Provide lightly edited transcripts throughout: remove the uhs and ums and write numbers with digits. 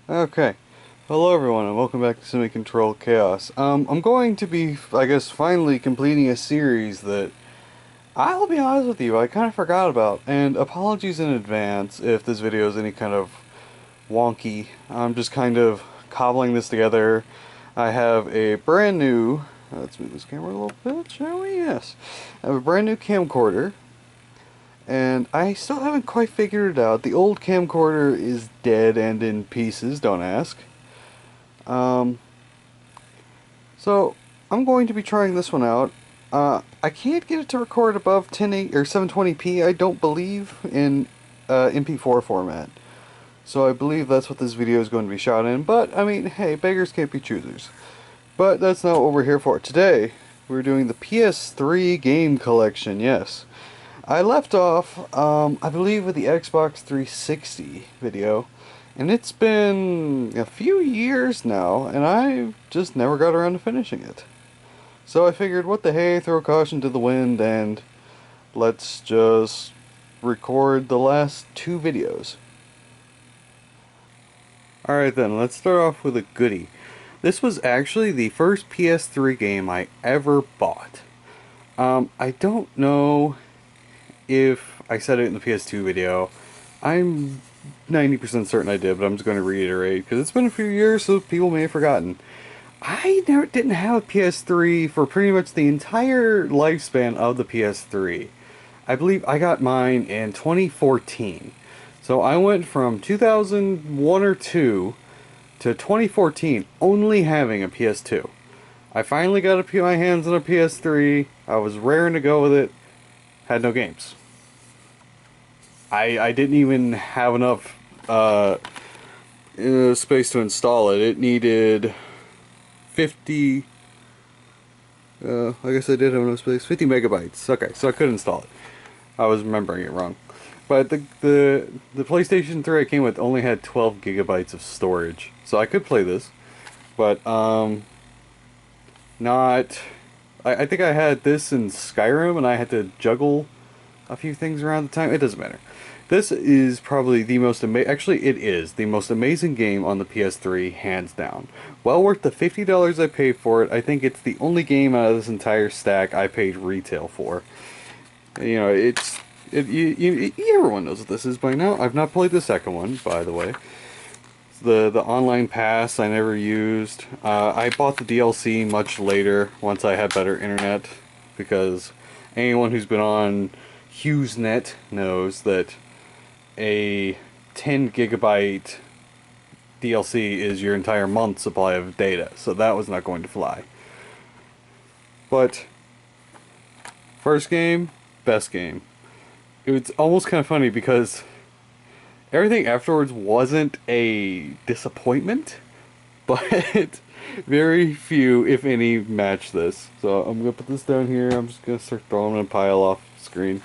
Okay. Hello everyone and welcome back to Semi-Control Chaos. I'm going to be, I guess, finally completing a series that, I'll be honest with you, I kind of forgot about. And apologies in advance if this video is any kind of wonky. I'm just kind of cobbling this together. I have a brand new, let's move this camera a little bit, shall we? Yes. I have a brand new camcorder. And I still haven't quite figured it out. The old camcorder is dead and in pieces, don't ask. Um, so I'm going to be trying this one out. I can't get it to record above 1080 or 720p, I don't believe, in MP4 format. So I believe that's what this video is going to be shot in. But, I mean, hey, beggars can't be choosers. But that's not what we're here for. Today, we're doing the PS3 Game Collection, yes. I left off, I believe, with the Xbox 360 video. And it's been a few years now, and I just never got around to finishing it. So I figured, what the hey, throw caution to the wind, and let's just record the last two videos. Alright then, let's start off with a goodie. This was actually the first PS3 game I ever bought. I don't know if I said it in the PS2 video. I'm 90% certain I did, but I'm just going to reiterate, because it's been a few years, so people may have forgotten. I didn't have a PS3 for pretty much the entire lifespan of the PS3. I believe I got mine in 2014. So I went from 2001 or 2 to 2014 only having a PS2. I finally got my hands on a PS3. I was raring to go with it. Had no games. I didn't even have enough space to install it. It needed 50... I guess I did have enough space. 50 megabytes. Okay, so I could install it. I was remembering it wrong. But the PlayStation 3 I came with only had 12 gigabytes of storage. So I could play this. But, not... I think I had this in Skyrim, and I had to juggle a few things around the time. It doesn't matter. This is probably the most actually it is the most amazing game on the PS3, hands down. Well worth the $50 I paid for it. I think it's the only game out of this entire stack I paid retail for. You know, everyone knows what this is by now. I've not played the second one, by the way. The online pass I never used. I bought the DLC much later, once I had better internet, because anyone who's been on HughesNet knows that a 10 gigabyte DLC is your entire month's supply of data, so that was not going to fly. But first game, best game. It's almost kind of funny because everything afterwards wasn't a disappointment, but very few, if any, match this. So I'm gonna put this down here. I'm just gonna start throwing them in a pile off screen.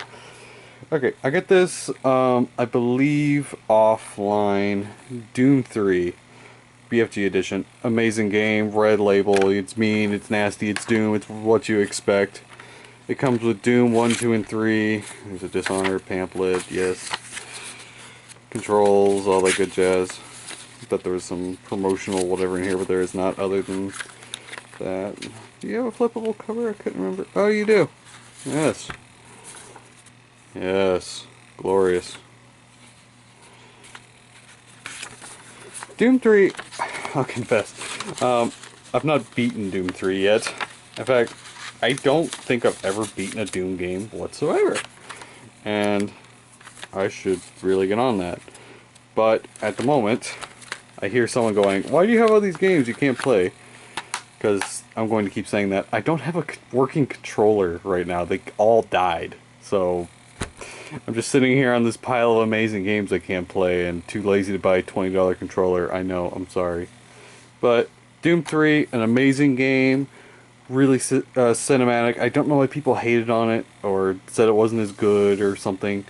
Okay, I get this, I believe, offline. Doom 3, BFG edition. Amazing game, red label. It's mean, it's nasty, it's Doom, it's what you expect. It comes with Doom 1, 2, and 3. There's a Dishonored pamphlet, yes. Controls, all that good jazz. I thought there was some promotional whatever in here, but there is not, other than that. Do you have a flippable cover? I couldn't remember. Oh, you do. Yes. Yes, glorious. Doom 3, I'll confess, I've not beaten Doom 3 yet. In fact, I don't think I've ever beaten a Doom game whatsoever. And I should really get on that. But at the moment, I hear someone going, why do you have all these games you can't play? Because I'm going to keep saying that. I don't have a working controller right now. They all died. So I'm just sitting here on this pile of amazing games I can't play and too lazy to buy a $20 controller. I know, I'm sorry. But Doom 3, an amazing game. Really cinematic. I don't know why people hated on it or said it wasn't as good or something.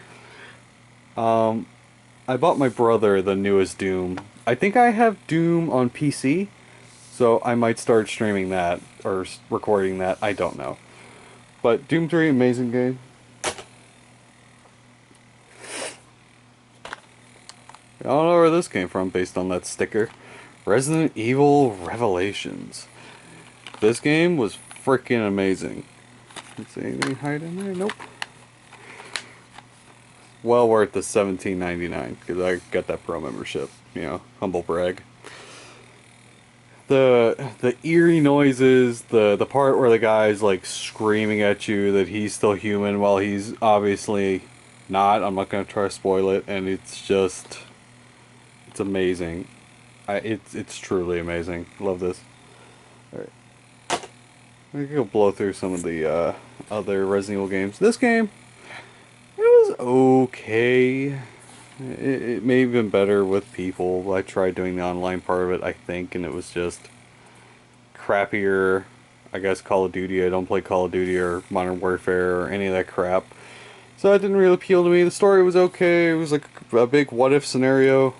I bought my brother the newest Doom. I think I have Doom on PC, so I might start streaming that or recording that. I don't know. But Doom 3, amazing game. I don't know where this came from based on that sticker. Resident Evil Revelations. This game was freaking amazing. Let's see, anything hide in there? Nope. Well worth the $17.99 because I got that pro membership. You know, humble brag. The eerie noises, the part where the guy's like screaming at you that he's still human while he's obviously not. I'm not gonna try to spoil it, and it's amazing. It's truly amazing. Love this. Alright. I'm gonna go blow through some of the other Resident Evil games. This game, it was okay. It may have been better with people. I tried doing the online part of it, I think, and it was just crappier. I guess Call of Duty. I don't play Call of Duty or Modern Warfare or any of that crap. So that didn't really appeal to me. The story was okay. It was like a big what-if scenario.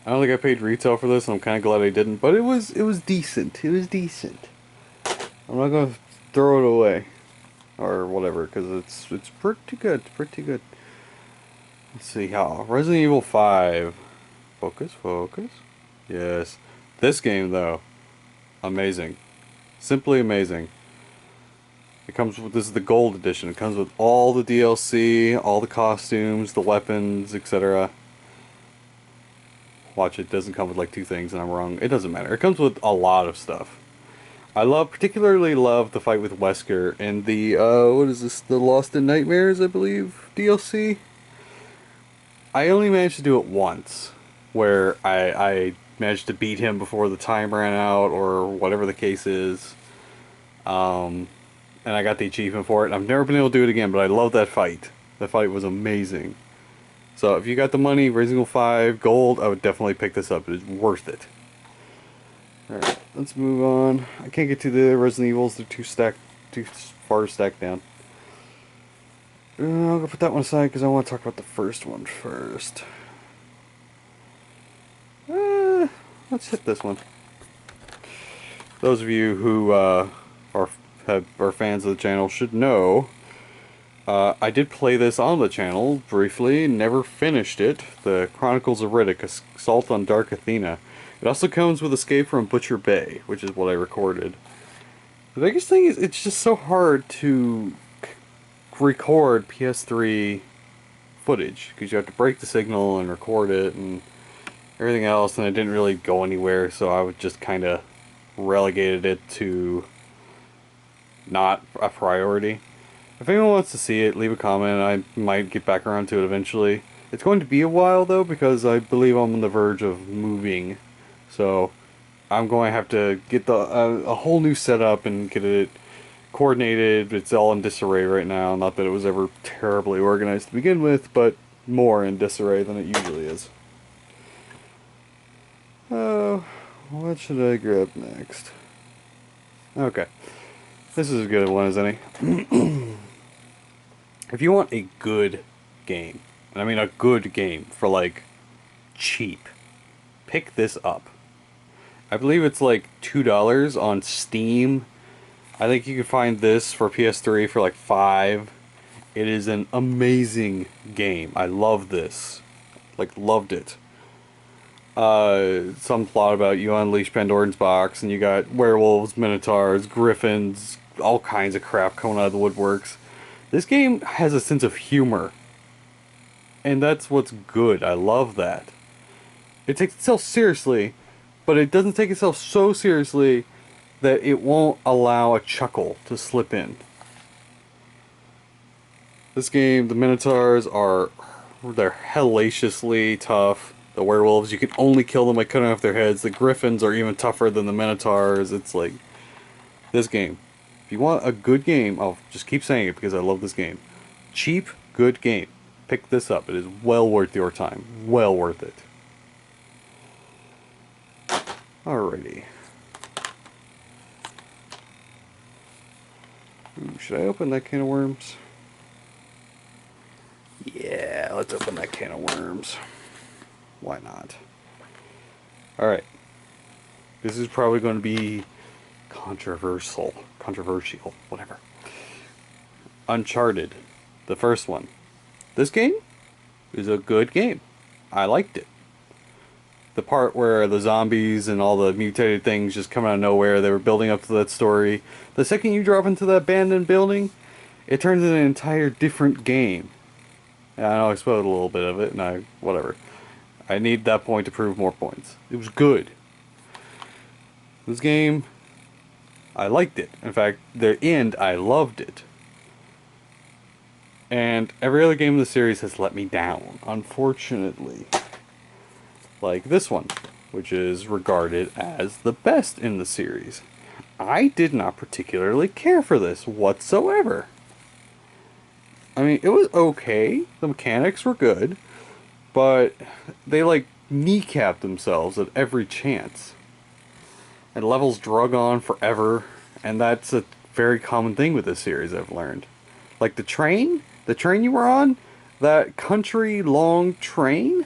I don't think I paid retail for this, and I'm kind of glad I didn't. But it was decent. It was decent. I'm not gonna throw it away or whatever because it's pretty good. Pretty good. Let's see how Resident Evil 5. Focus, focus. Yes. This game though, amazing. Simply amazing. It comes with, this is the gold edition. It comes with all the DLC, all the costumes, the weapons, etc. Watch, it doesn't come with like 2 things and I'm wrong. It doesn't matter. It comes with a lot of stuff. I particularly love the fight with Wesker and the, what is this? The Lost in Nightmares, I believe, DLC? I only managed to do it once, where I managed to beat him before the time ran out, or whatever the case is. And I got the achievement for it. I've never been able to do it again, but I love that fight. That fight was amazing. So if you got the money, Resident Evil 5, gold, I would definitely pick this up. It is worth it. Alright, let's move on. I can't get to the Resident Evils, they're too far stacked down. I'll go put that one aside because I want to talk about the first one first. Let's hit this one. Those of you who are fans of the channel should know I did play this on the channel briefly, never finished it. The Chronicles of Riddick, Assault on Dark Athena. It also comes with Escape from Butcher Bay, which is what I recorded. The biggest thing is it's just so hard to record PS3 footage because you have to break the signal and record it and everything else, and it didn't really go anywhere, so I would just kind of relegated it to not a priority. If anyone wants to see it, leave a comment. I might get back around to it eventually. It's going to be a while though because I believe I'm on the verge of moving, so I'm going to have to get a whole new setup and get it coordinated. It's all in disarray right now. Not that it was ever terribly organized to begin with, but more in disarray than it usually is. Oh, what should I grab next? Okay. This is as good a one as any. If you want a good game, and I mean a good game for like cheap, pick this up. I believe it's like $2 on Steam. I think you can find this for PS3 for like $5. It is an amazing game. I love this. Like, loved it. Some plot about you unleash Pandora's box and you got werewolves, minotaurs, griffins, all kinds of crap coming out of the woodworks. This game has a sense of humor. And that's what's good. I love that. It takes itself seriously, but it doesn't take itself so seriously that it won't allow a chuckle to slip in. This game, the Minotaurs they're hellaciously tough. The werewolves, you can only kill them by cutting off their heads. The griffins are even tougher than the Minotaurs. It's like, this game. If you want a good game, I'll just keep saying it because I love this game. Cheap, good game. Pick this up. It is well worth your time. Well worth it. Alrighty. Ooh, should I open that can of worms? Yeah, let's open that can of worms. Why not? Alright. This is probably going to be controversial, whatever. Uncharted, the first one. This game? It was a good game. I liked it. The part where the zombies and all the mutated things just come out of nowhere, they were building up to that story. The second you drop into that abandoned building, it turns into an entire different game. And I know I spoiled a little bit of it, and whatever. I need that point to prove more points. It was good. This game, I liked it. In fact, the end, I loved it. And every other game in the series has let me down, unfortunately. Like this one, which is regarded as the best in the series. I did not particularly care for this whatsoever. I mean, it was okay. The mechanics were good. But they, like, kneecapped themselves at every chance. And levels drug on forever. And that's a very common thing with this series, I've learned. Like the train you were on, that country-long train,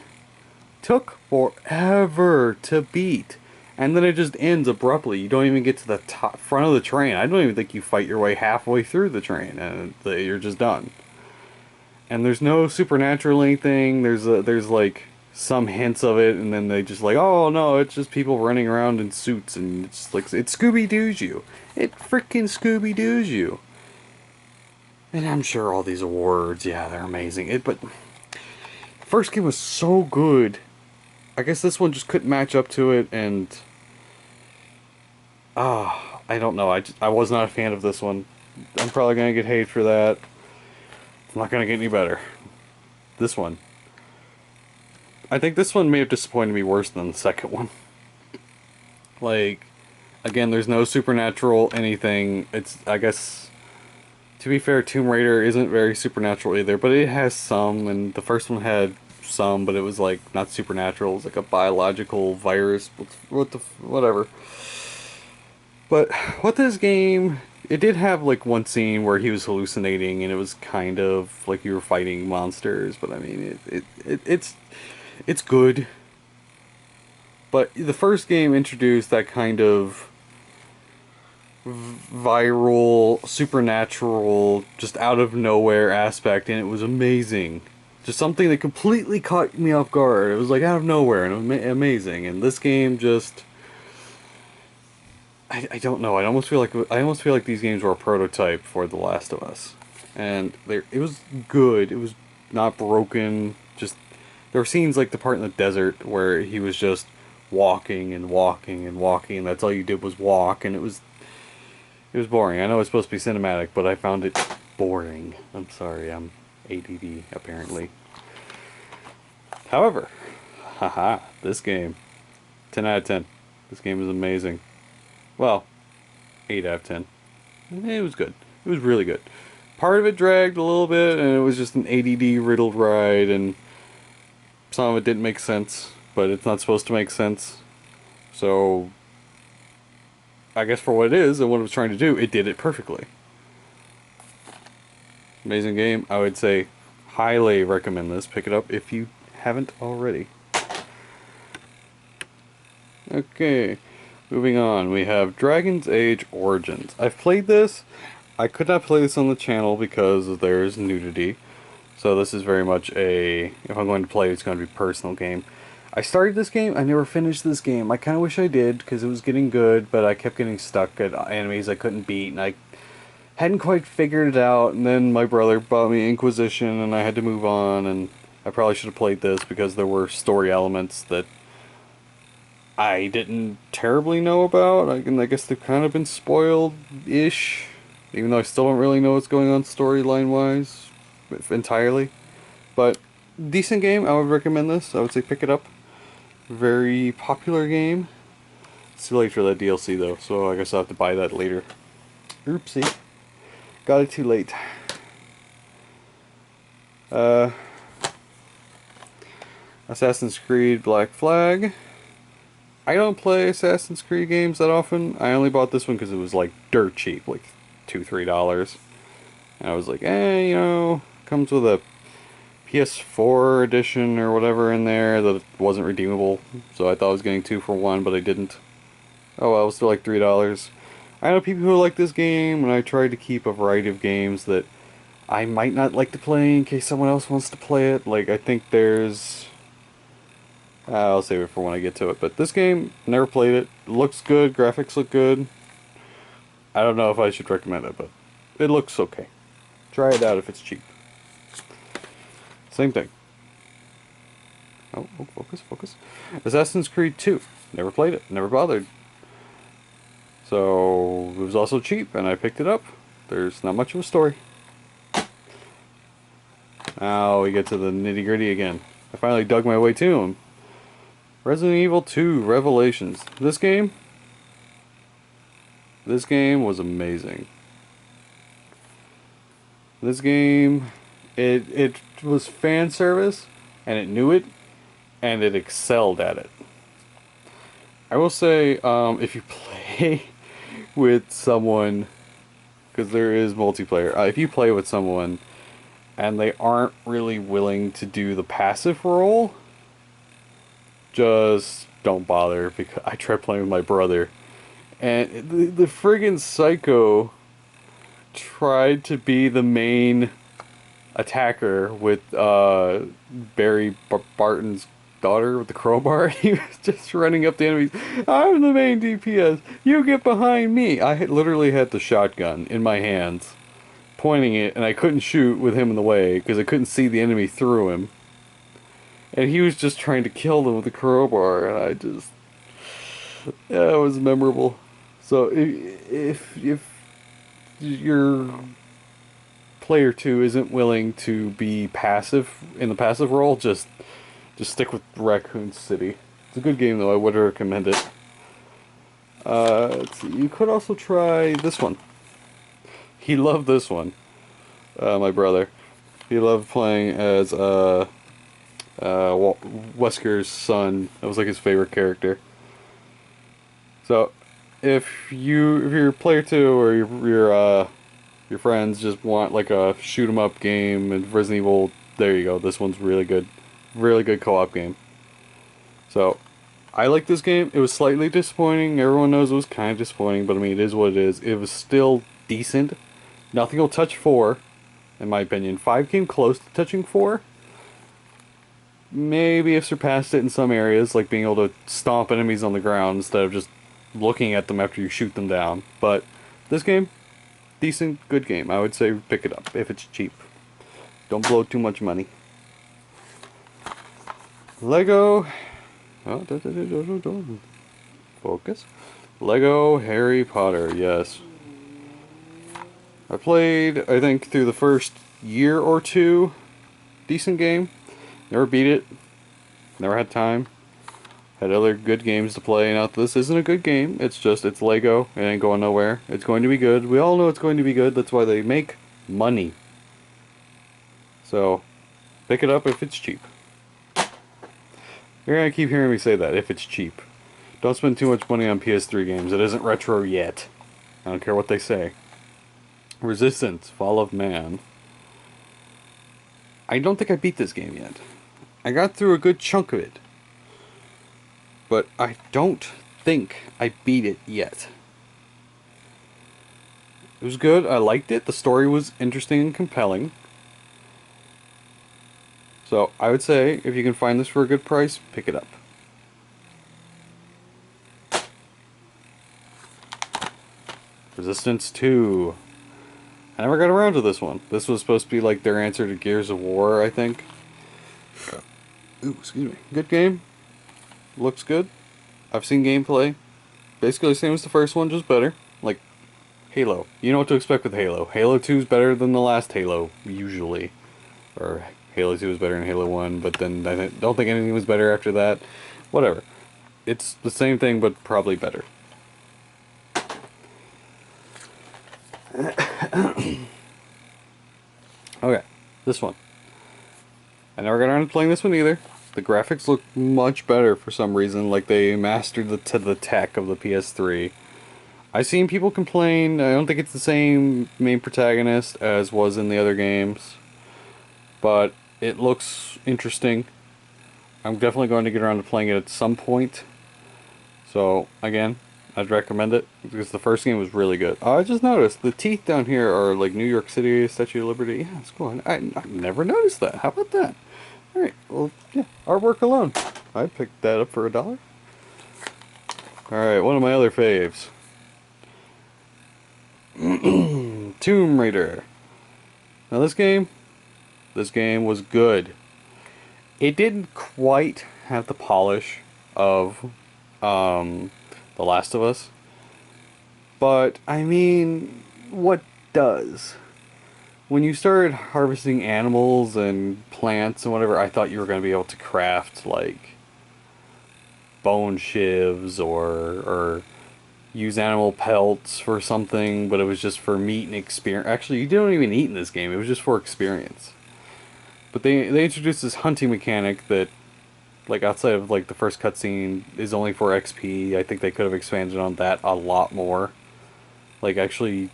took forever to beat. And then it just ends abruptly. You don't even get to the front of the train. I don't even think you fight your way halfway through the train, and you're just done. And there's no supernatural anything. There's like some hints of it, and then they just like, oh no, it's just people running around in suits, and it's like, it Scooby-Doo's you. It freaking Scooby-Doo's you. And I'm sure all these awards, yeah, they're amazing. But first game was so good. I guess this one just couldn't match up to it, and I don't know. I was not a fan of this one. I'm probably gonna get hate for that. It's not gonna get any better. This one, I think this one may have disappointed me worse than the second one. Like, again, there's no supernatural anything. It's, I guess, to be fair, Tomb Raider isn't very supernatural either, but it has some, and the first one had some, but it was like not supernatural. It was like a biological virus. Whatever. But what this game, it did have like one scene where he was hallucinating, and it was kind of like you were fighting monsters. But I mean, it's good. But the first game introduced that kind of viral, supernatural, just out of nowhere aspect, and it was amazing. Just something that completely caught me off guard. It was like out of nowhere and amazing. And this game just, I don't know. I almost feel like these games were a prototype for The Last of Us, and it was good. It was not broken. Just there were scenes like the part in the desert where he was just walking and walking and walking, and that's all you did was walk, and it was boring. I know it's supposed to be cinematic, but I found it boring. I'm sorry, I'm ADD, apparently. However, haha, this game, 10 out of 10. This game is amazing. Well, 8 out of 10. It was good. It was really good. Part of it dragged a little bit, and it was just an ADD-riddled ride, and some of it didn't make sense, but it's not supposed to make sense. So, I guess for what it is and what it was trying to do, it did it perfectly. Amazing game. I would say highly recommend this. Pick it up if you haven't already. Okay, moving on. We have Dragon's Age Origins. I've played this. I could not play this on the channel because there's nudity. So this is very much if I'm going to play it, it's going to be a personal game. I started this game, I never finished this game. I kind of wish I did, because it was getting good, but I kept getting stuck at enemies I couldn't beat, and I hadn't quite figured it out, and then my brother bought me Inquisition, and I had to move on, and I probably should have played this, because there were story elements that I didn't terribly know about. I guess they've kind of been spoiled-ish, even though I still don't really know what's going on storyline-wise, entirely. But, decent game, I would recommend this. I would say pick it up. Very popular game. It's too late for that DLC though, so I guess I'll have to buy that later. Oopsie. Got it too late. Assassin's Creed Black Flag. I don't play Assassin's Creed games that often. I only bought this one because it was like dirt cheap, like $2-3. And I was like, you know, comes with a PS4 edition or whatever in there that wasn't redeemable, so I thought I was getting 2 for 1, but I didn't. Oh well, it was still like $3. I know people who like this game, and I tried to keep a variety of games that I might not like to play in case someone else wants to play it. Like, I think there's... I'll save it for when I get to it. But this game, never played it. Looks good, graphics look good. I don't know if I should recommend it, but it looks okay. Try it out if it's cheap. Same thing. Oh, focus, focus. Assassin's Creed 2. Never played it, never bothered. So, it was also cheap, and I picked it up. There's not much of a story. Now we get to the nitty gritty again. I finally dug my way to them. Resident Evil 2 Revelations. This game was amazing. This game, it was fan service, and it knew it, and it excelled at it. I will say, if you play with someone, because there is multiplayer, if you play with someone and they aren't really willing to do the passive role, just don't bother, because I tried playing with my brother, and the friggin' psycho tried to be the main attacker with Barry Barton's daughter with the crowbar. He was just running up the enemies. I'm the main DPS. You get behind me. I literally had the shotgun in my hands, pointing it, and I couldn't shoot with him in the way because I couldn't see the enemy through him. And he was just trying to kill them with the crowbar, and I just... Yeah, it was memorable. So, if your player 2 isn't willing to be passive, in the passive role, just stick with Raccoon City. It's a good game, though. I would recommend it. Let's see. You could also try this one. He loved this one. My brother. He loved playing as Wesker's son. That was like his favorite character. So, if your player 2 or your friends just want like a shoot 'em up game and Resident Evil, there you go. This one's really good. Really good co-op game. So, I like this game. It was slightly disappointing. Everyone knows it was kind of disappointing, but I mean, it is what it is. It was still decent. Nothing will touch 4, in my opinion. 5 came close to touching 4. Maybe have surpassed it in some areas, like being able to stomp enemies on the ground instead of just looking at them after you shoot them down. But this game, decent, good game. I would say pick it up if it's cheap. Don't blow too much money. Lego. Oh, focus. Lego Harry Potter, yes. I played, I think, through the first year or two. Decent game. Never beat it. Never had time. Had other good games to play. Now, this isn't a good game. It's just, it's Lego. It ain't going nowhere. It's going to be good. We all know it's going to be good. That's why they make money. So, pick it up if it's cheap. You're gonna keep hearing me say that, if it's cheap. Don't spend too much money on PS3 games. It isn't retro yet. I don't care what they say. Resistance, Fall of Man. I don't think I beat this game yet. I got through a good chunk of it. But I don't think I beat it yet. It was good. I liked it. The story was interesting and compelling. So, I would say, if you can find this for a good price, pick it up. Resistance 2. I never got around to this one. This was supposed to be like their answer to Gears of War, I think. Ooh, excuse me. Good game. Looks good. I've seen gameplay. Basically the same as the first one, just better. Like, Halo. You know what to expect with Halo. Halo 2 is better than the last Halo, usually. Or Halo 2 was better than Halo 1, but then I don't think anything was better after that. Whatever. It's the same thing, but probably better. Okay, this one. I never got around to playing this one either. The graphics look much better for some reason, like they mastered the tech of the PS3. I've seen people complain. I don't think it's the same main protagonist as was in the other games, but it looks interesting. I'm definitely going to get around to playing it at some point. So, again, I'd recommend it because the first game was really good. I just noticed the teeth down here are like New York City Statue of Liberty. Yeah, it's cool. I never noticed that. How about that? Alright, well, yeah, artwork alone. I picked that up for $1. Alright, one of my other faves. Tomb Raider. Now this game was good. It didn't quite have the polish of The Last of Us. But, I mean, what does? When you started harvesting animals and plants and whatever, I thought you were going to be able to craft, like, bone shivs or use animal pelts for something, but it was just for meat and experience. Actually, you don't even eat in this game. It was just for experience. But they introduced this hunting mechanic that, like, outside of, like, the first cutscene is only for XP. I think they could have expanded on that a lot more. Like, actually,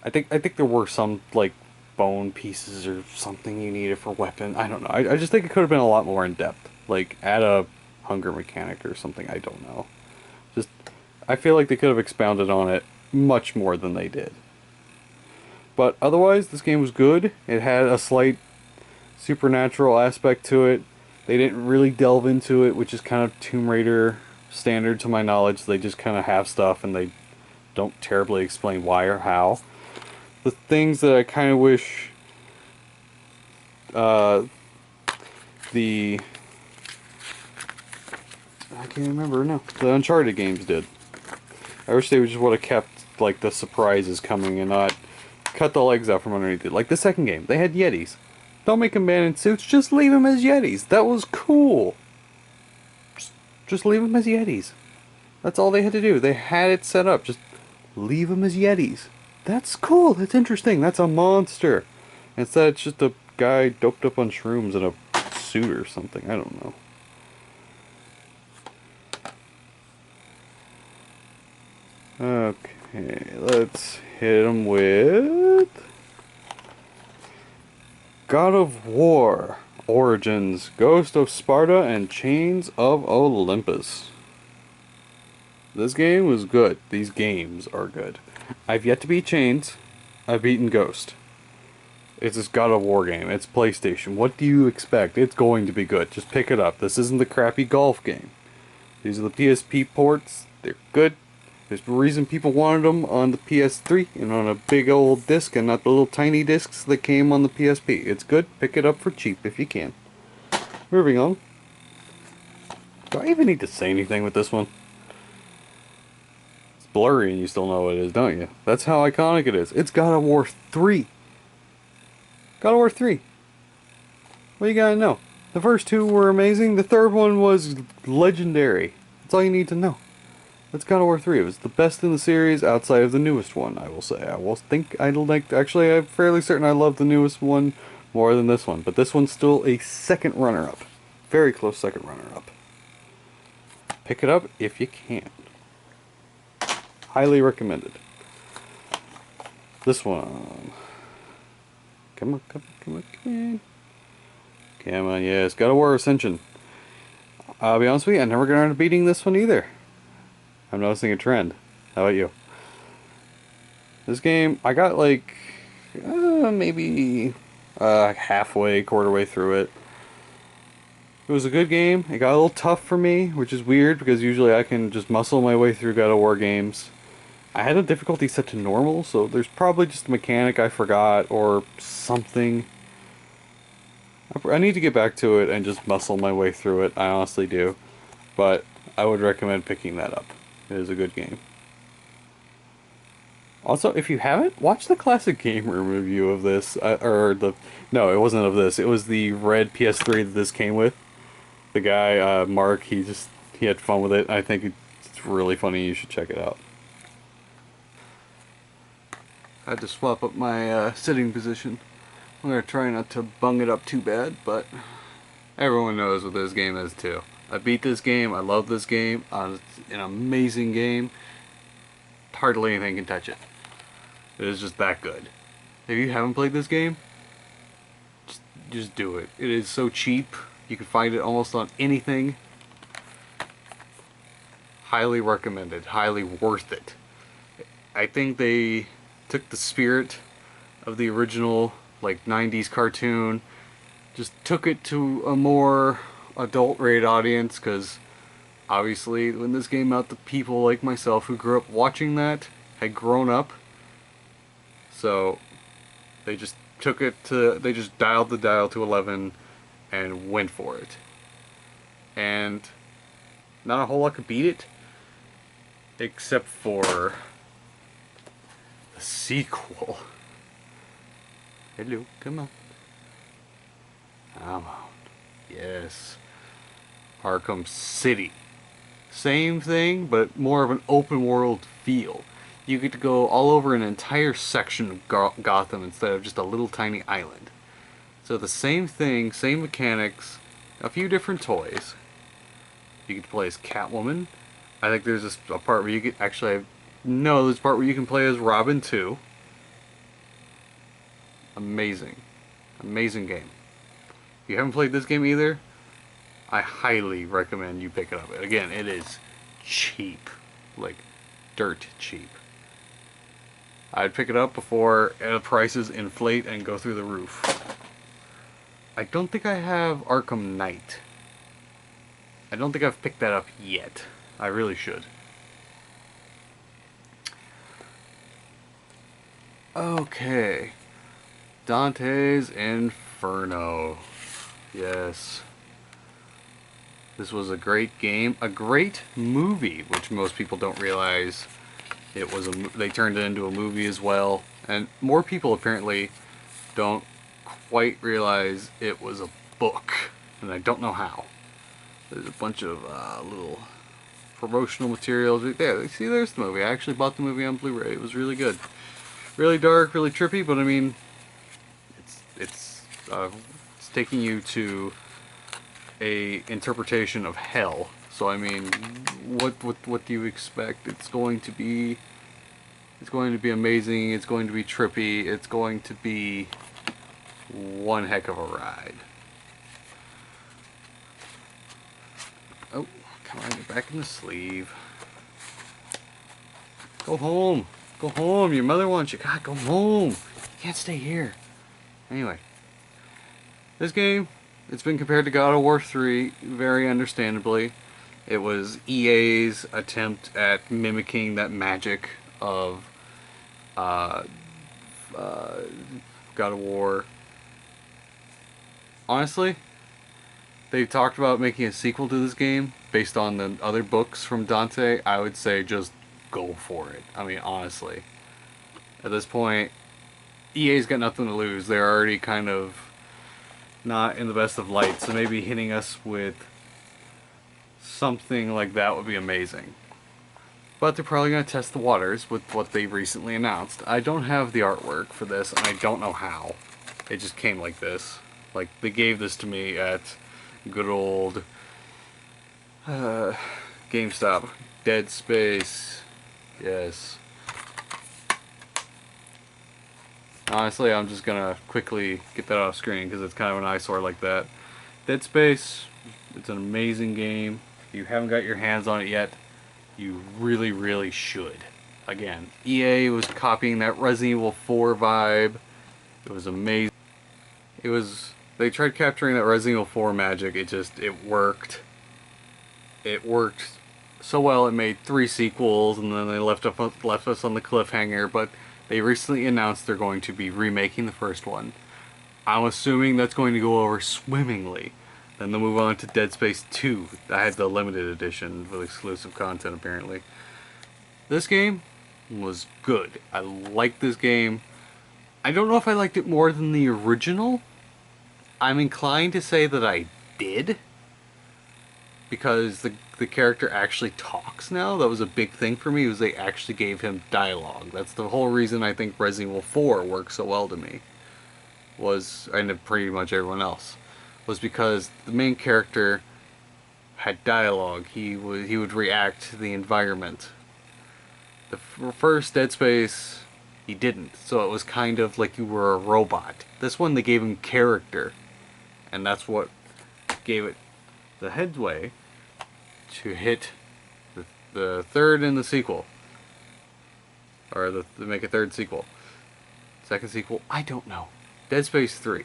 I think there were some, like, bone pieces or something you needed for weapon. I don't know. I just think it could have been a lot more in depth. Like, add a hunger mechanic or something. I don't know. Just, I feel like they could have expounded on it much more than they did. But otherwise, this game was good. It had a slight supernatural aspect to it. They didn't really delve into it, which is kind of Tomb Raider standard to my knowledge. They just kind of have stuff and they don't terribly explain why or how. The things that I kind of wish the I can't remember now. The Uncharted games did. I wish they just would have kept like the surprises coming and not cut the legs out from underneath it. Like the second game, they had Yetis. Don't make them man in suits. Just leave them as Yetis. That was cool. Just leave them as Yetis. That's all they had to do. They had it set up. Just leave them as Yetis. That's cool. That's interesting. That's a monster. Instead, it's just a guy doped up on shrooms in a suit or something. I don't know. Okay, let's hit him with God of War, Origins, Ghost of Sparta, and Chains of Olympus. This game was good. These games are good. I've yet to beat Chains. I've beaten Ghost. It's this God of War game. It's PlayStation. What do you expect? It's going to be good. Just pick it up. This isn't the crappy golf game. These are the PSP ports. They're good. There's a reason people wanted them on the PS3 and on a big old disc and not the little tiny discs that came on the PSP. It's good. Pick it up for cheap if you can. Moving on. Do I even need to say anything with this one? It's blurry and you still know what it is, don't you? That's how iconic it is. It's God of War 3. God of War 3. What you gotta know? The first two were amazing. The third one was legendary. That's all you need to know. That's God of War 3. It was the best in the series outside of the newest one, I will say. Actually, I'm fairly certain I love the newest one more than this one. But this one's still a second runner-up. Very close second runner-up. Pick it up if you can. Highly recommended. This one. Come on, come on, come on, come on. Come on, yes. God of War Ascension. I'll be honest with you, I never got around to beating this one either. I'm noticing a trend. How about you? This game, I got like, maybe halfway, quarter way through it. It was a good game. It got a little tough for me, which is weird because usually I can just muscle my way through God of War games. I had the difficulty set to normal, so there's probably just a mechanic I forgot or something. I need to get back to it and just muscle my way through it. I honestly do. But I would recommend picking that up. It is a good game. Also, if you haven't, watch the classic game room review of this. No, it wasn't of this. It was the red PS3 that this came with. The guy, Mark, he had fun with it. I think it's really funny. You should check it out. I had to swap up my sitting position. I'm going to try not to bung it up too bad, but everyone knows what this game is too. I beat this game, I love this game, it's an amazing game. Hardly anything can touch it. It is just that good. If you haven't played this game, just do it. It is so cheap, you can find it almost on anything. highly recommended, highly worth it. I think they took the spirit of the original, like, 90s cartoon, just took it to a more adult-rated audience, because obviously when this came out, the people like myself who grew up watching that had grown up, so they just took it to, they just dialed the dial to 11 and went for it. And not a whole lot could beat it, except for the sequel. Hello, come on. Come on. Yes. Arkham City. Same thing, but more of an open world feel. You get to go all over an entire section of Gotham instead of just a little tiny island. So the same thing, same mechanics, a few different toys. You get to play as Catwoman. I think there's a part where you get, actually, no, there's a part where you can play as Robin too. Amazing. Amazing game. If you haven't played this game either, I highly recommend you pick it up. Again, it is cheap. Like, dirt cheap. I'd pick it up before prices inflate and go through the roof. I don't think I have Arkham Knight. I don't think I've picked that up yet. I really should. Okay. Dante's Inferno. Yes. This was a great game, a great movie, which most people don't realize. It was they turned it into a movie as well, and more people apparently don't quite realize it was a book, and I don't know how. There's a bunch of little promotional materials right there. See, there's the movie. I actually bought the movie on Blu-ray. It was really good, really dark, really trippy. But I mean, it's taking you to a interpretation of hell. So I mean, what do you expect? It's going to be amazing. It's going to be trippy. It's going to be one heck of a ride. Oh, come on, get back in the sleeve. Go home. Go home. Your mother wants you. God, go home. You can't stay here. Anyway, this game, it's been compared to God of War 3, very understandably. It was EA's attempt at mimicking that magic of God of War. Honestly, they talked about making a sequel to this game based on the other books from Dante. I would say just go for it. I mean, honestly. At this point, EA's got nothing to lose. They're already kind of not in the best of light, so maybe hitting us with something like that would be amazing. But they're probably going to test the waters with what they recently announced. I don't have the artwork for this, and I don't know how. It just came like this. Like, they gave this to me at good old GameStop. Dead Space. Yes. Honestly, I'm just gonna quickly get that off screen because it's kind of an eyesore like that. Dead Space, it's an amazing game. If you haven't got your hands on it yet, you really, really should. Again, EA was copying that Resident Evil 4 vibe. It was amazing. They tried capturing that Resident Evil 4 magic. It worked. It worked so well. It made 3 sequels, and then they left us on the cliffhanger. But they recently announced they're going to be remaking the first one. I'm assuming that's going to go over swimmingly. Then they'll move on to Dead Space 2. I had the limited edition with exclusive content, apparently. This game was good. I liked this game. I don't know if I liked it more than the original. I'm inclined to say that I did, because the character actually talks now. That was a big thing for me, was they actually gave him dialogue. That's the whole reason I think Resident Evil 4 worked so well to me, and pretty much everyone else, was because the main character had dialogue. He would react to the environment. The first Dead Space, he didn't, so it was kind of like you were a robot. This one, they gave him character, and that's what gave it the headway to hit The third in the sequel. Or they make a third sequel. Second sequel, I don't know. Dead Space 3.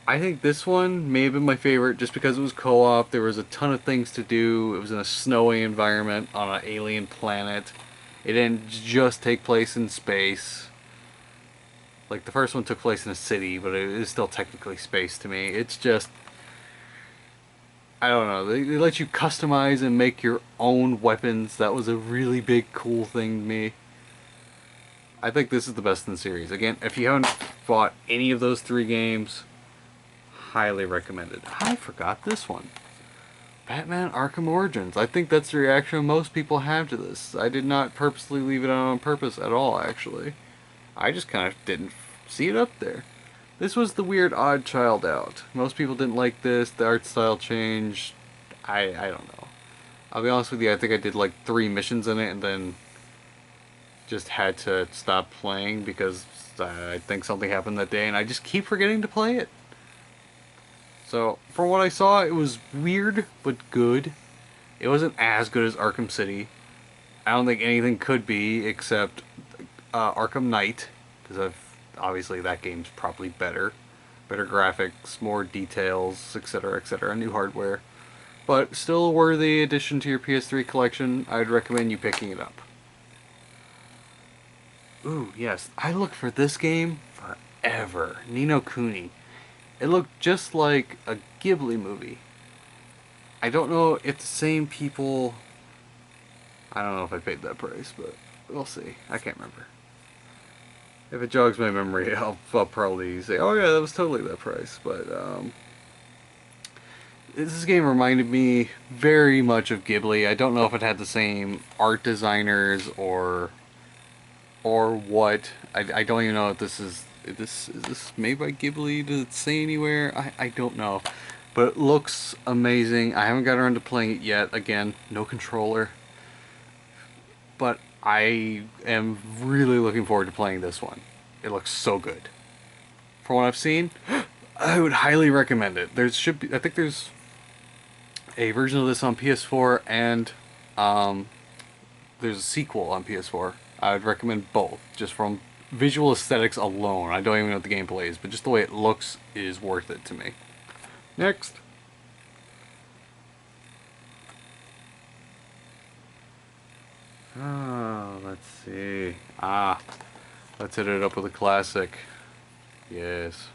I think this one may have been my favorite just because it was co-op. There was a ton of things to do. It was in a snowy environment on an alien planet. It didn't just take place in space. Like, the first one took place in a city, but it is still technically space to me. It's just... I don't know. They let you customize and make your own weapons. That was a really big, cool thing to me. I think this is the best in the series. Again, if you haven't bought any of those 3 games, highly recommended. I forgot this one. Batman Arkham Origins. I think that's the reaction most people have to this. I did not purposely leave it on purpose at all, actually. I just kind of didn't see it up there. This was the weird odd child out. Most people didn't like this. The art style changed. I don't know. I'll be honest with you, I think I did like 3 missions in it and then just had to stop playing because I think something happened that day and I just keep forgetting to play it. So, from what I saw, it was weird, but good. It wasn't as good as Arkham City. I don't think anything could be, except Arkham Knight, because obviously that game's probably better. Better graphics, more details, etc., etc., new hardware. But still a worthy addition to your PS3 collection. I'd recommend you picking it up. Ooh, yes, I looked for this game forever. Ni no Kuni. It looked just like a Ghibli movie. I don't know if the same people... I don't know if I paid that price, but we'll see. I can't remember. If it jogs my memory, I'll probably say, oh yeah, that was totally that price. But, this game reminded me very much of Ghibli. I don't know if it had the same art designers or what. I don't even know if this is... Is this made by Ghibli? Does it say anywhere? I don't know. But it looks amazing. I haven't got around to playing it yet. Again, no controller. But I am really looking forward to playing this one. It looks so good. From what I've seen, I would highly recommend it. I think there's a version of this on PS4 and there's a sequel on PS4. I would recommend both, just from visual aesthetics alone. I don't even know what the gameplay is, but just the way it looks is worth it to me. Next. Let's see. Let's hit it up with a classic. Yes.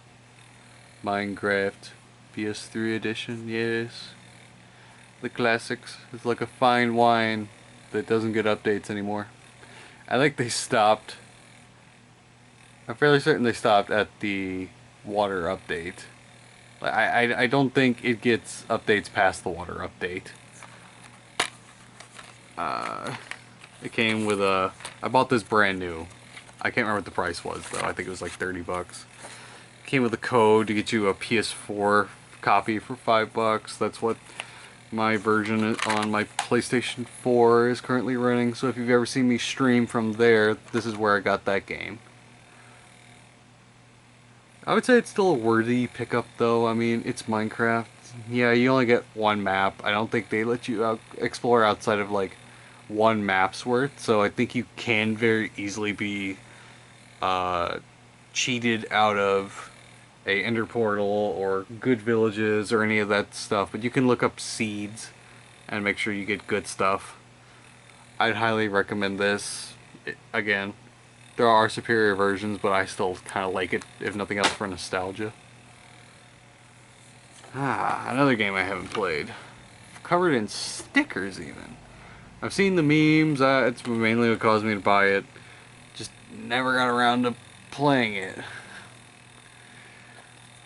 Minecraft PS3 edition, yes. The classics. It's like a fine wine that doesn't get updates anymore. I think they stopped. I'm fairly certain they stopped at the water update. I don't think it gets updates past the water update. It came with a... I bought this brand new. I can't remember what the price was though. I think it was like 30 bucks. It came with a code to get you a PS4 copy for $5. That's what my version on my PlayStation 4 is currently running. So if you've ever seen me stream from there, this is where I got that game. I would say it's still a worthy pickup though. I mean, it's Minecraft. Yeah, you only get one map. I don't think they let you explore outside of like one map's worth. So I think you can very easily be cheated out of a ender portal or good villages or any of that stuff. But you can look up seeds and make sure you get good stuff. I'd highly recommend this. Again, there are superior versions, but I still kind of like it, if nothing else, for nostalgia. Another game I haven't played. Covered in stickers, even. I've seen the memes, it's mainly what caused me to buy it. Just never got around to playing it.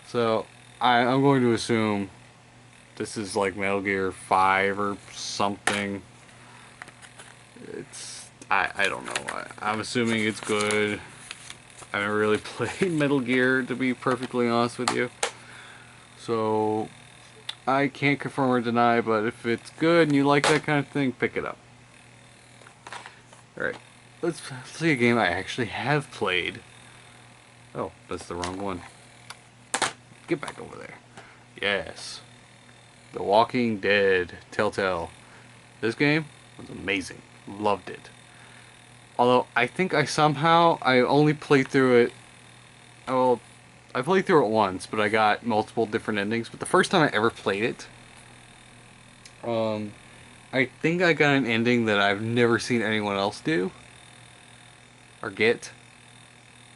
So, I'm going to assume this is like Metal Gear 5 or something. I don't know. I'm assuming it's good. I haven't really played Metal Gear, to be perfectly honest with you. So, I can't confirm or deny, but if it's good and you like that kind of thing, pick it up. Alright, let's see a game I actually have played. Oh, that's the wrong one. Get back over there. Yes. The Walking Dead Telltale. This game was amazing. Loved it. Although, I think I only played through it, well, I played through it once, but I got multiple different endings. But the first time I ever played it, I think I got an ending that I've never seen anyone else do, or get.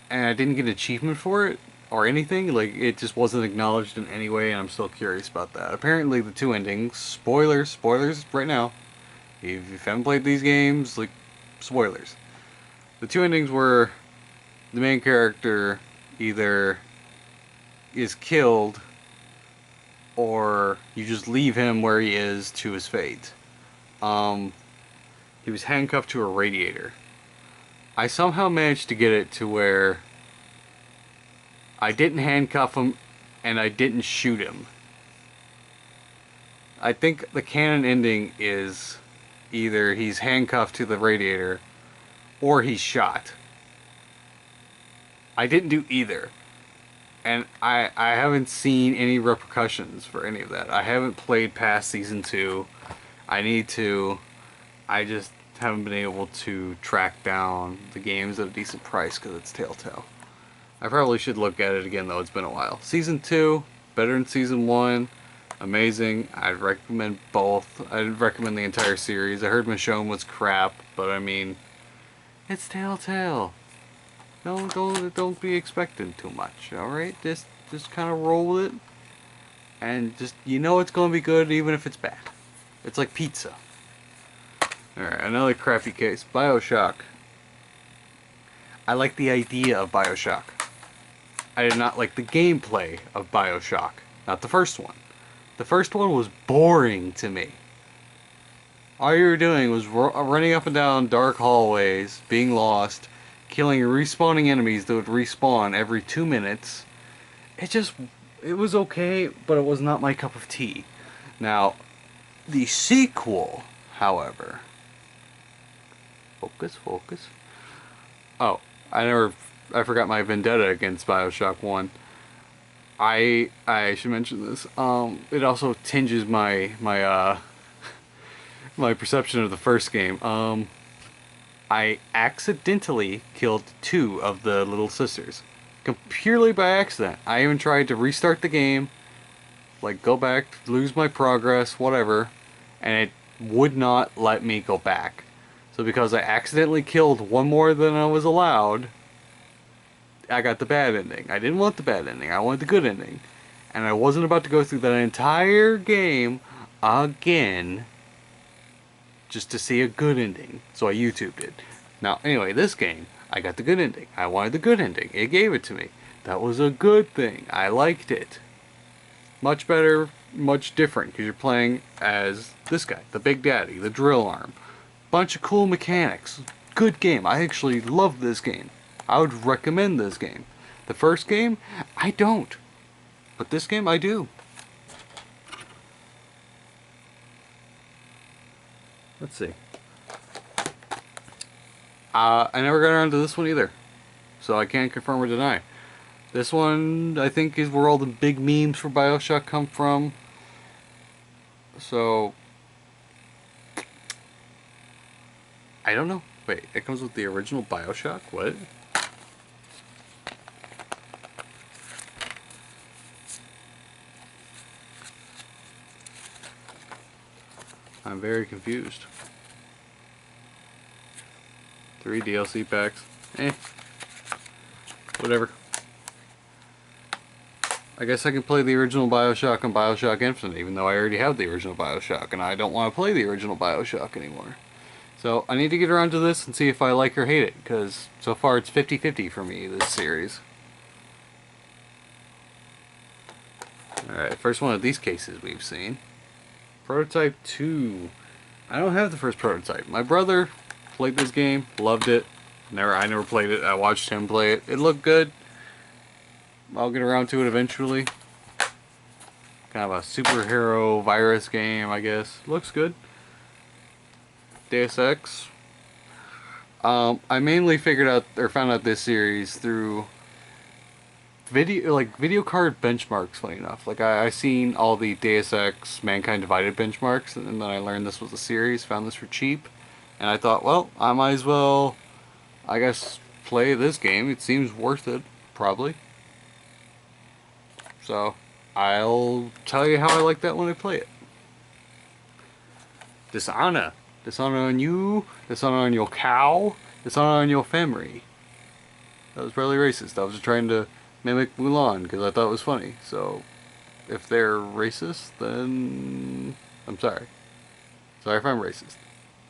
And I didn't get an achievement for it, or anything. Like, it just wasn't acknowledged in any way, and I'm still curious about that. Apparently, the two endings, spoilers right now. If you haven't played these games, like, spoilers. The two endings were the main character either is killed or you just leave him where he is to his fate. He was handcuffed to a radiator. I somehow managed to get it to where I didn't handcuff him and I didn't shoot him. I think the canon ending is either he's handcuffed to the radiator or he's shot. I didn't do either. And I haven't seen any repercussions for any of that. I haven't played past Season 2. I need to. I just haven't been able to track down the games at a decent price because it's Telltale. I probably should look at it again though, it's been a while. Season 2, better than Season 1. Amazing. I'd recommend both. I'd recommend the entire series. I heard Michonne was crap, but I mean, it's Telltale. Don't be expecting too much, alright? Just kind of roll with it. And just, you know it's going to be good even if it's bad. It's like pizza. Alright, another crappy case. BioShock. I like the idea of BioShock. I did not like the gameplay of BioShock. Not the first one. The first one was boring to me. All you were doing was running up and down dark hallways, being lost, killing respawning enemies that would respawn every 2 minutes. It was okay, but it was not my cup of tea. Now, the sequel, however... Focus. Oh, I forgot my vendetta against BioShock 1. I should mention this. It also tinges my my perception of the first game. I accidentally killed 2 of the little sisters. Purely by accident. I even tried to restart the game, like go back, lose my progress, whatever, and it would not let me go back. So because I accidentally killed one more than I was allowed, I got the bad ending. I didn't want the bad ending, I wanted the good ending. And I wasn't about to go through that entire game again just to see a good ending. So I YouTubed it. Now, anyway, this game, I got the good ending. I wanted the good ending. It gave it to me. That was a good thing. I liked it. Much better, much different, because you're playing as this guy, the Big Daddy, the drill arm. Bunch of cool mechanics. Good game. I actually love this game. I would recommend this game. The first game, I don't. But this game, I do. Let's see. I never got around to this one either. So I can't confirm or deny. This one, I think, is where all the big memes for BioShock come from. So... I don't know. Wait, it comes with the original BioShock? What? I'm very confused. 3 DLC packs. Whatever. I guess I can play the original BioShock and BioShock Infinite, even though I already have the original BioShock, and I don't want to play the original BioShock anymore. So, I need to get around to this and see if I like or hate it, because so far it's 50-50 for me, this series. Alright, first one of these cases we've seen. Prototype 2. I don't have the first prototype. My brother played this game, loved it. I never played it. I watched him play it. It looked good. I'll get around to it eventually. Kind of a superhero virus game, I guess. Looks good. Deus Ex. I mainly found out this series through video card benchmarks, funny enough. Like, I seen all the Deus Ex Mankind Divided benchmarks, and then I learned this was a series, found this for cheap. And I thought, well, I might as well, I guess, play this game. It seems worth it, probably. So, I'll tell you how I like that when I play it. Dishonor. Dishonor on you. Dishonor on your cow. Dishonor on your family. That was probably racist. I was just trying to mimic Mulan because I thought it was funny. So, if they're racist, then I'm sorry. Sorry if I'm racist.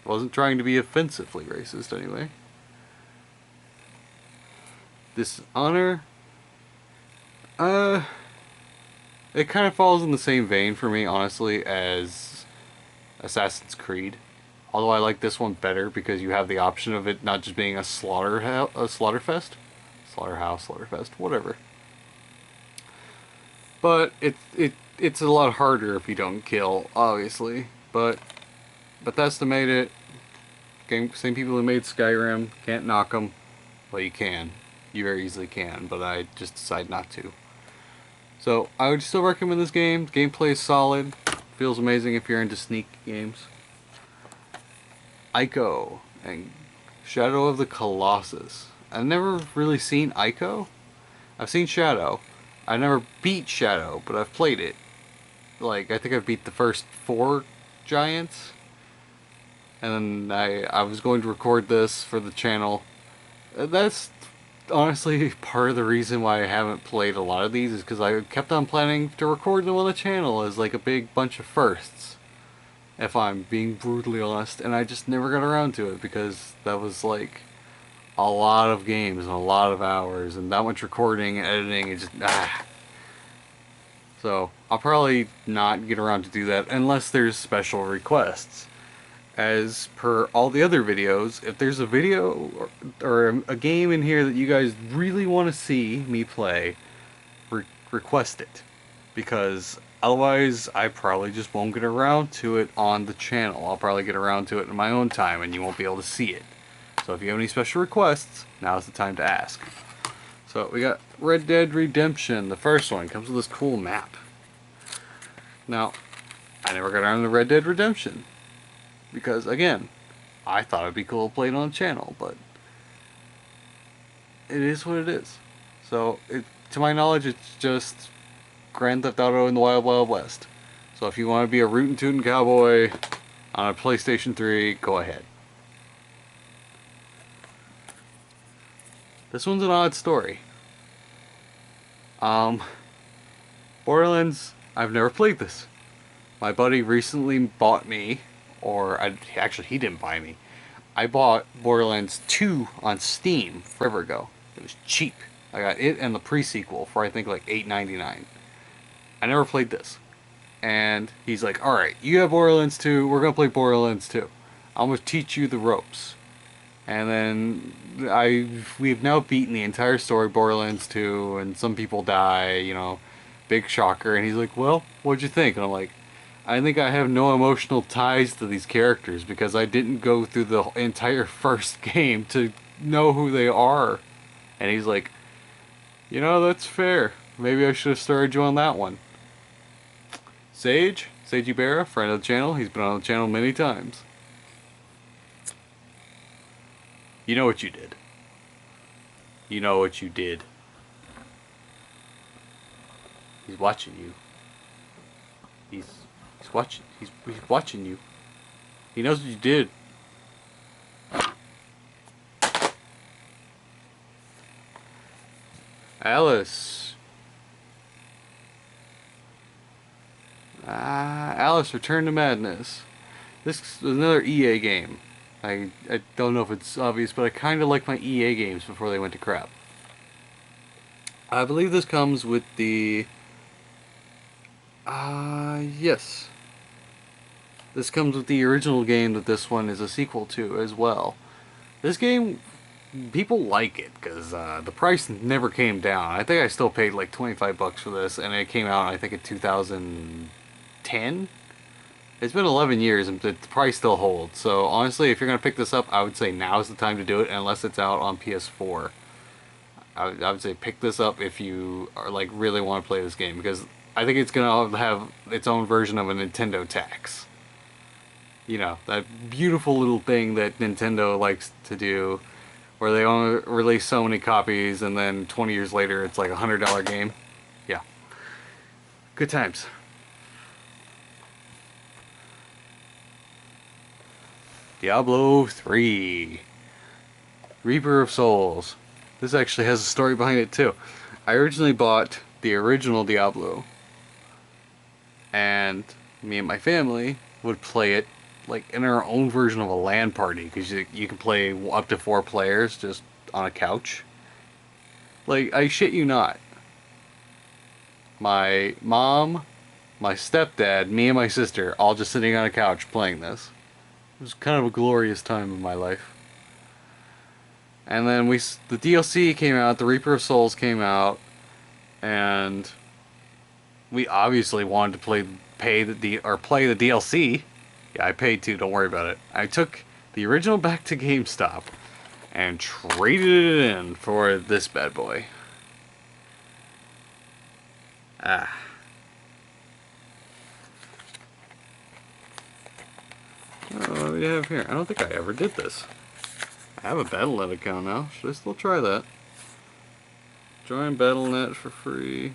I wasn't trying to be offensively racist anyway. Dishonor. It kind of falls in the same vein for me, honestly, as Assassin's Creed. Although I like this one better because you have the option of it not just being a slaughterfest, slaughterfest, whatever. But it's a lot harder if you don't kill, obviously. But Bethesda made it. Same people who made Skyrim, can't knock them. Well, you can. You very easily can, but I just decided not to. So, I would still recommend this game. Gameplay is solid. Feels amazing if you're into sneak games. Ico and Shadow of the Colossus. I've never really seen Ico. I've seen Shadow. I never beat Shadow, but I've played it. Like, I think I've beat the first 4 giants. And then I was going to record this for the channel. That's honestly part of the reason why I haven't played a lot of these, is because I kept on planning to record them on the channel as like a big bunch of firsts, if I'm being brutally honest, and I just never got around to it because that was like a lot of games and a lot of hours and that much recording and editing and just So I'll probably not get around to do that unless there's special requests. As per all the other videos, if there's a video or a game in here that you guys really want to see me play, request it. Because otherwise, I probably just won't get around to it on the channel. I'll probably get around to it in my own time and you won't be able to see it. So if you have any special requests, now's the time to ask. So we got Red Dead Redemption. The first one comes with this cool map. Now, I never got around to Red Dead Redemption. Because, again, I thought it'd be cool to play it on the channel, but it is what it is. So, to my knowledge, it's just Grand Theft Auto in the Wild Wild West. So if you want to be a rootin' tootin' cowboy on a PlayStation 3, go ahead. This one's an odd story. Borderlands, I've never played this. My buddy recently bought me, actually he didn't buy me. I bought Borderlands 2 on Steam forever ago. It was cheap. I got it and the pre-sequel for I think like $8.99. I never played this. And he's like, alright, you have Borderlands 2, we're gonna play Borderlands 2. I'm gonna teach you the ropes. And then we've now beaten the entire story, Borderlands 2, and some people die, you know, big shocker. And he's like, well, what'd you think? And I'm like, I think I have no emotional ties to these characters because I didn't go through the entire first game to know who they are. And he's like, you know, that's fair. Maybe I should have started you on that one. Sage Ibarra, friend of the channel. He's been on the channel many times. You know what you did. You know what you did. He's watching you. He's watching. He's watching you. He knows what you did. Alice. Alice, Return to Madness. This is another EA game. I don't know if it's obvious, but I kind of like my EA games before they went to crap. I believe this comes with the... yes. This comes with the original game that this one is a sequel to as well. This game, people like it because the price never came down. I think I still paid like $25 for this, and it came out I think in 2010. It's been 11 years and the price still holds. So honestly, if you're gonna pick this up, I would say now's the time to do it, unless it's out on PS4. I would say pick this up if you are like really want to play this game, because I think it's gonna have its own version of a Nintendo tax. You know, that beautiful little thing that Nintendo likes to do, where they only release so many copies and then 20 years later it's like $100 game. Yeah. Good times. Diablo 3. Reaper of Souls. This actually has a story behind it too. I originally bought the original Diablo, and me and my family would play it like in our own version of a LAN party, because you can play up to 4 players just on a couch. Like, I shit you not. My mom, my stepdad, me and my sister, all just sitting on a couch playing this. It was kind of a glorious time in my life. And then the DLC came out, the Reaper of Souls came out, and we obviously wanted to play the DLC. Yeah, I paid too, don't worry about it. I took the original back to GameStop and traded it in for this bad boy. Ah. Oh, what do we have here? I don't think I ever did this. I have a Battle.net account now. Should I still try that? Join Battle.net for free.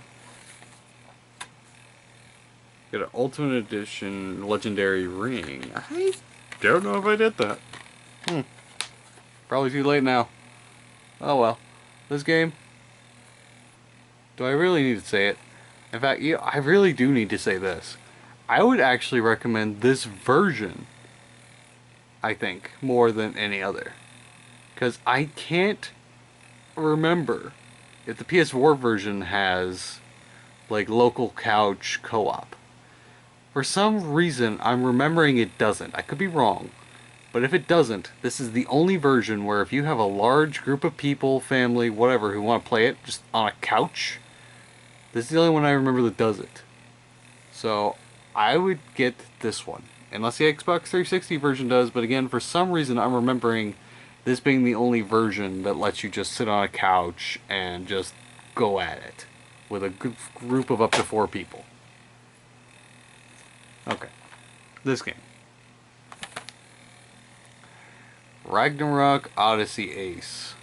Get an Ultimate Edition Legendary Ring. I don't know if I did that. Probably too late now. Oh well. This game. Do I really need to say it? In fact, yeah, I really do need to say this. I would actually recommend this version, I think, more than any other. Because I can't remember if the PS4 version has, like, local couch co-op. For some reason, I'm remembering it doesn't. I could be wrong. But if it doesn't, this is the only version where if you have a large group of people, family, whatever, who want to play it just on a couch, this is the only one I remember that does it. So, I would get this one. Unless the Xbox 360 version does, but again, for some reason, I'm remembering this being the only version that lets you just sit on a couch and just go at it with a group of up to 4 people. Okay. This game. Ragnarok Odyssey Ace.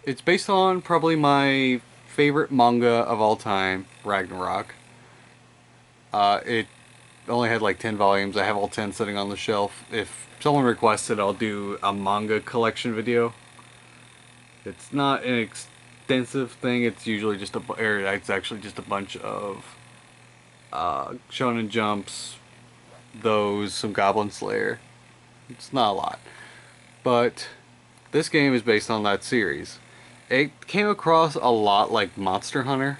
It's based on probably my favorite manga of all time, Ragnarok. It only had like 10 volumes. I have all 10 sitting on the shelf. If someone requests it, I'll do a manga collection video. It's not an extensive thing. It's usually just it's actually just a bunch of Shonen Jumps, some Goblin Slayer. It's not a lot. But this game is based on that series. It came across a lot like Monster Hunter,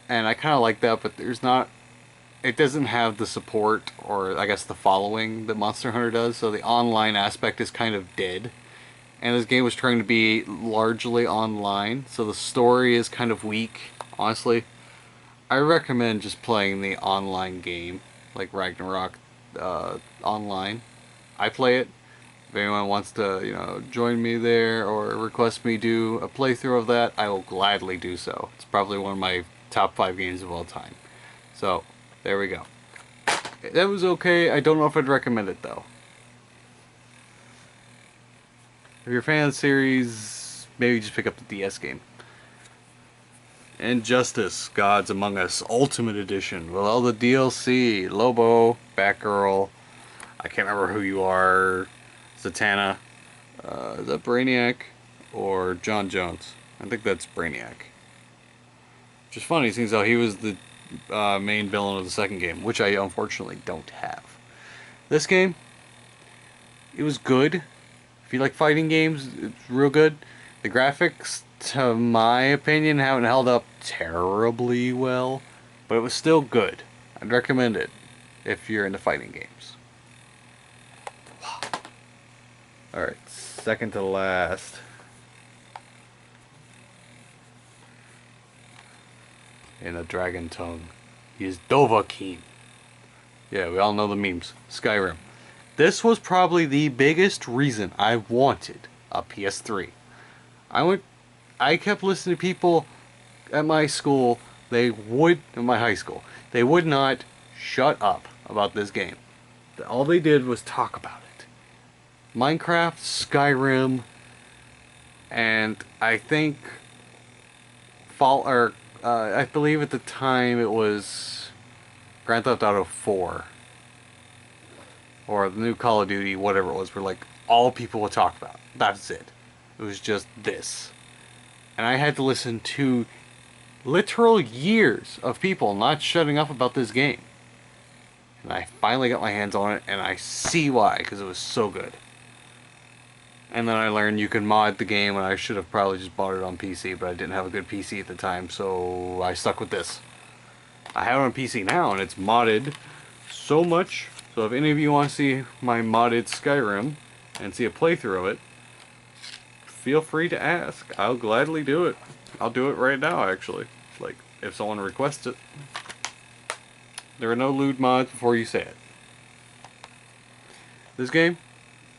and I kind of like that, but it doesn't have the support, or I guess the following, that Monster Hunter does, so the online aspect is kind of dead. And this game was trying to be largely online, so the story is kind of weak, honestly. I recommend just playing the online game, like Ragnarok online. I play it. If anyone wants to, join me there or request me do a playthrough of that, I will gladly do so. It's probably one of my top 5 games of all time. So, there we go. That was okay. I don't know if I'd recommend it, though. If you're a fan of the series, maybe just pick up the DS game. Injustice, Gods Among Us Ultimate Edition with all the DLC, Lobo, Batgirl, I can't remember who you are, Zatanna, is that Brainiac, or John Jones? I think that's Brainiac. Which is funny, since how he was the main villain of the second game, which I unfortunately don't have. This game, it was good. If you like fighting games, it's real good. The graphics, to my opinion, haven't held up terribly well, but it was still good. I'd recommend it if you're into fighting games. Alright, second to last. In a dragon tongue, he is Dovahkiin. Yeah, we all know the memes. Skyrim. This was probably the biggest reason I wanted a PS3. I kept listening to people at my school in my high school, they would not shut up about this game. All they did was talk about it. Minecraft, Skyrim, and I think I believe at the time it was Grand Theft Auto 4 or the new Call of Duty, whatever it was, were like all people would talk about. That's it. It was just this. And I had to listen to literal years of people not shutting up about this game. And I finally got my hands on it, and I see why, because it was so good. And then I learned you can mod the game, and I should have probably just bought it on PC, but I didn't have a good PC at the time, so I stuck with this. I have it on PC now, and it's modded so much. So if any of you want to see my modded Skyrim and see a playthrough of it, feel free to ask. I'll gladly do it. I'll do it right now, actually. Like, if someone requests it. There are no lewd mods before you say it. This game,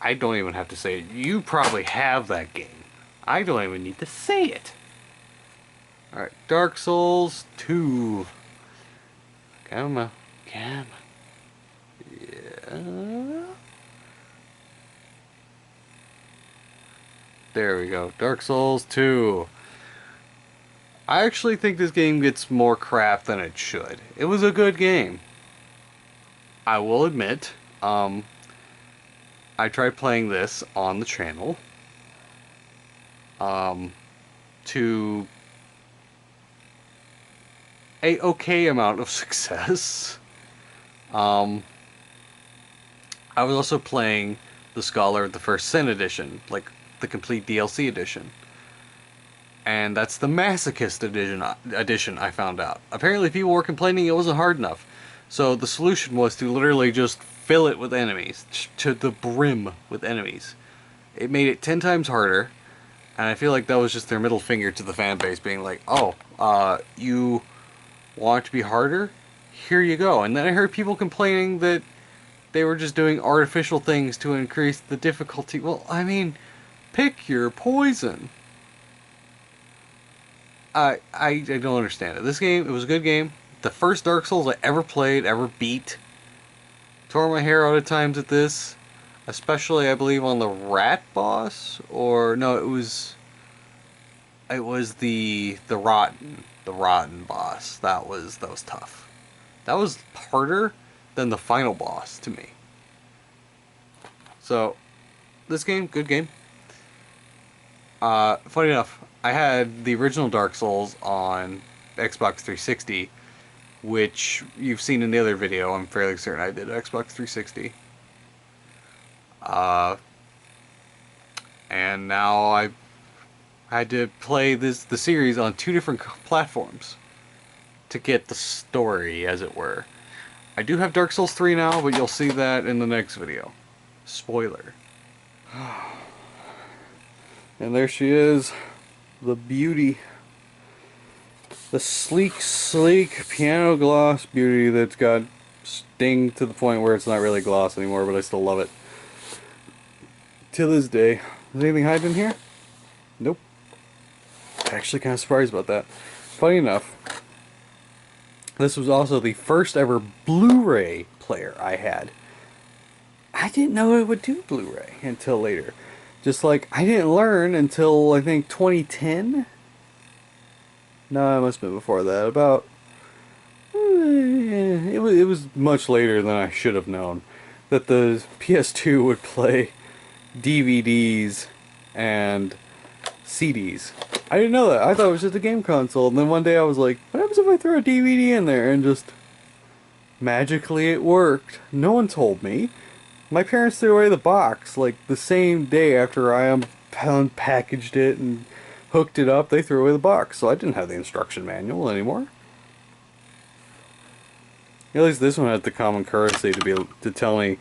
I don't even have to say it. You probably have that game. I don't even need to say it. Alright, Dark Souls 2. Come on. Yeah. There we go. Dark Souls 2. I actually think this game gets more crap than it should. It was a good game. I will admit, I tried playing this on the channel to a okay amount of success. I was also playing the Scholar of the First Sin edition, like the complete DLC edition. And that's the Masochist edition, I found out. Apparently people were complaining it wasn't hard enough. So the solution was to literally just fill it with enemies, to the brim with enemies. It made it 10 times harder, and I feel like that was just their middle finger to the fan base, being like, oh, you want it to be harder? Here you go. And then I heard people complaining that they were just doing artificial things to increase the difficulty. Well, I mean, pick your poison. I don't understand it. This game, it was a good game. The first Dark Souls I ever played, ever beat. Tore my hair out at times at this. Especially, I believe, on the rat boss. Or, no, it was the rotten boss. That was tough. That was harder than the final boss to me. So, this game, good game. Funny enough, I had the original Dark Souls on Xbox 360, which you've seen in the other video. I'm fairly certain I did Xbox 360. And now I had to play the series on 2 different platforms to get the story, as it were. I do have Dark Souls 3 now, but you'll see that in the next video. Spoiler. And there she is. The beauty. The sleek piano gloss beauty that's got sting to the point where it's not really gloss anymore, but I still love it. To this day. Is anything hiding in here? Nope. Actually kind of surprised about that. Funny enough, this was also the first ever Blu-ray player I had. I didn't know it would do Blu-ray until later. Just like, I didn't learn until, I think, 2010? No, it must have been before that. About... It was much later than I should have known. That the PS2 would play DVDs and CDs. I didn't know that. I thought it was just a game console. And then one day I was like, what happens if I throw a DVD in there? And just... magically it worked. No one told me. My parents threw away the box, like, the same day after I unpackaged it and hooked it up, they threw away the box, so I didn't have the instruction manual anymore. At least this one had the common courtesy to be able to tell me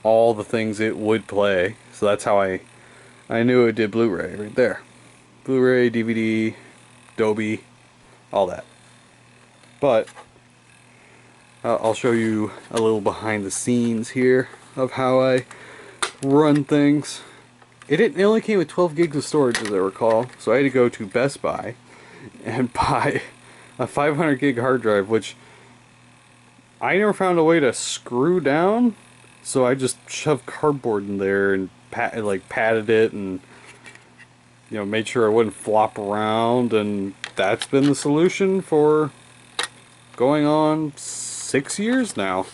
all the things it would play, so that's how I knew it did Blu-ray, right there. Blu-ray, DVD, Dolby, all that. But, I'll show you a little behind the scenes here of how I run things. It only came with 12 gigs of storage, as I recall, so I had to go to Best Buy and buy a 500 gig hard drive, which I never found a way to screw down, so I just shoved cardboard in there and patted it and made sure it wouldn't flop around, and that's been the solution for going on 6 years now.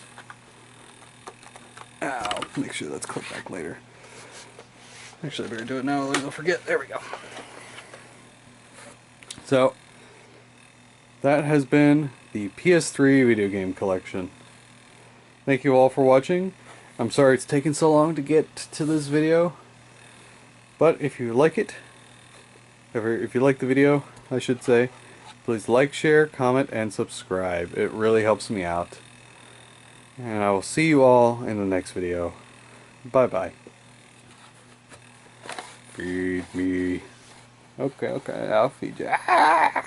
Ow, make sure that's clipped back later. Actually, I better do it now, otherwise I'll forget. There we go. So, that has been the PS3 video game collection. Thank you all for watching. I'm sorry it's taken so long to get to this video, but if you like it, if you like the video, I should say, please like, share, comment, and subscribe. It really helps me out. And I will see you all in the next video. Bye-bye. Feed me. Okay, I'll feed you. Ah!